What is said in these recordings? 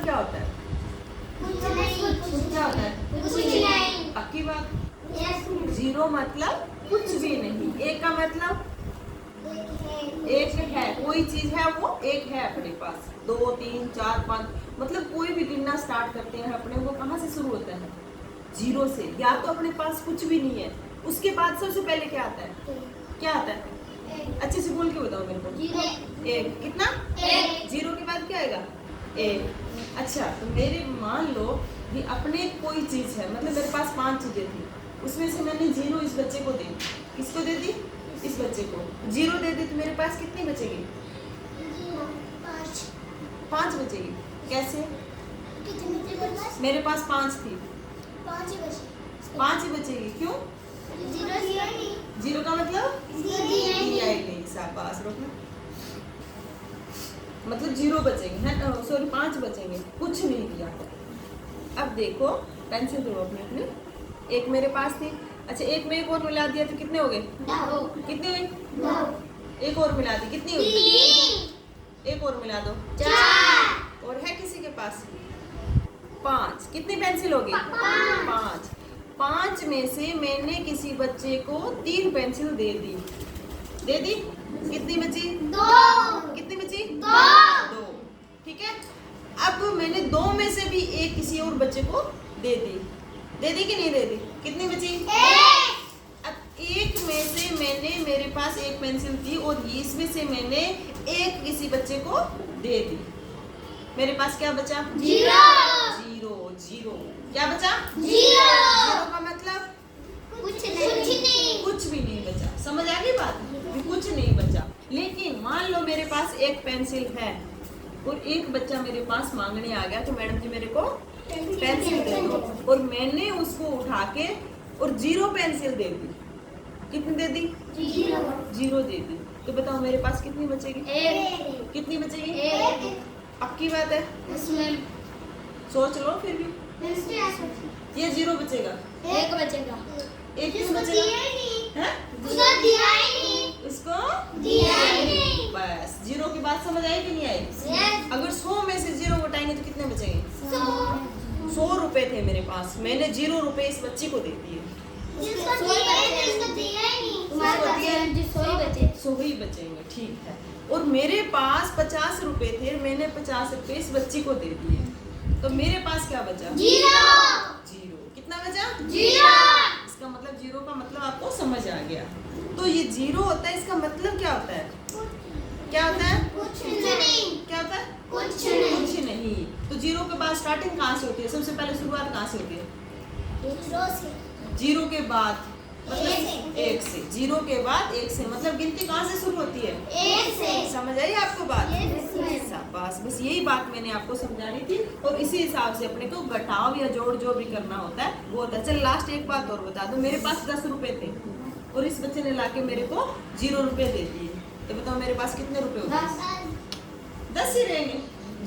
क्या होता है? क्या होता है? पक्की बात। जीरो मतलब कुछ भी नहीं। एक का मतलब एक है, कोई चीज है वो एक है अपने पास। 2 3 4 5 मतलब कोई भी गिनना स्टार्ट करते हैं अपने, वो कहाँ से शुरू होता है? जीरो से। या तो अपने पास कुछ भी नहीं है, उसके बाद सबसे पहले क्या आता है? क्या आता है? अच्छे से बोल के बताओ मेरे को। एक। कितना? एक। जीरो के बाद क्या आएगा? एक। अच्छा, तो मेरे मान लो कि अपने कोई चीज है, मतलब मेरे पास 5 चीजें थी, उसमें से मैंने जीरो इस बच्चे को दे दी। किसको दे दी? इस बच्चे को। जीरो दे दी तो मेरे पास कितनी बचेगी? 5 बचेगी। कैसे? मेरे पास 5 थी, 5 ही बचेगी। क्यों? जीरो का मतलब दिया ही नहीं। शाबाश, रोकना। मतलब जीरो बचेंगे है, सॉरी 5 बचेंगे, कुछ नहीं दिया। अब देखो, पेंसिल दो अपने अपने। एक मेरे पास थी, अच्छा एक में एक और मिला दिया तो कितने हो गए? कितने हुई? एक और मिला दी, कितनी हुई? एक और मिला दो, 4। और है किसी के पास? 5। कितनी पेंसिल होगी? 5। 5 में से मैंने किसी बच्चे को 3 पेंसिल दे दी। दे दी। कितनी बची? 2। कितनी बची? 2। ठीक है। अब मैंने 2 में से भी एक किसी और बच्चे को दे दी। दे दी कि नहीं दे दी? कितनी बची? 1। अब 1 में से मैंने, मेरे पास एक पेंसिल थी और इसमें से मैंने एक किसी बच्चे को दे दी। मेरे पास क्या बचा? जीरो। जीरो। क्या बचा? जीरो का मतलब कुछ भी नहीं बचा। समझ आ गई बात? कुछ नहीं बचा। लेकिन मान लो मेरे पास एक पेंसिल है और एक बच्चा मेरे पास मांगने आ गया, तो मैडम जी मेरे को पेंसिल दे दो, और मैंने उसको उठा के और 0 पेंसिल दे दी। कितनी दे दी? 0 दे दी। तो बताओ मेरे पास कितनी बचेगी? 1। कितनी बचेगी? 1। पक्की बात है? सोच लो फिर भी। ये 0 बचेगा, 1 बचेगा। 1 क्यों बचेगा? उसको दिया ही नहीं। उसको दिया ही नहीं। बस। 0 की बात समझ आई कि नहीं आई? Yes. अगर 100 में से 0 घटाएंगे तो कितने बचेंगे? 100 रुपए थे मेरे पास, मैंने 0 रुपए इस बच्ची को दे दिए। 100 ही बचेंगे। ठीक है। और मेरे पास 50 रुपए थे, मैंने 50 रुपए इस बच्ची को दे दिए, तो मेरे पास क्या बचा? 0। कितना बचा? 0। इसका मतलब 0 का मतलब आपको समझ आ गया। तो ये 0 होता है, इसका मतलब क्या होता है? क्या होता है? कुछ नहीं। क्या होता है? कुछ नहीं। तो 0 के बाद स्टार्टिंग कहाँ से होती है? सबसे पहले शुरुआत कहाँ से होती है? 0 के बाद मतलब 1 से। 0 के बाद 1 से मतलब गिनती कहाँ से शुरू होती है? 1 से। समझ आई आपको बात? Yes. शाबाश। बस यही बात मैंने आपको समझानी थी, और इसी हिसाब से अपने को घटाव या जोड़ जो भी करना होता है वो होता है। चल लास्ट एक बात और बता दो। मेरे पास 10 रुपए थे और इस बच्चे ने लाके मेरे को 0 रुपए दे दिए, तो बताओ मेरे पास कितने रुपए होंगे? 10 ही रहेंगे।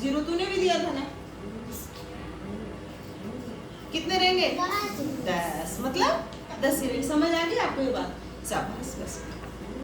0 तूने भी दिया था ना, कितने रहेंगे? 10। मतलब 10 ही रहेंगे। समझ आ गई आपको ये बात? शाबाश। बस।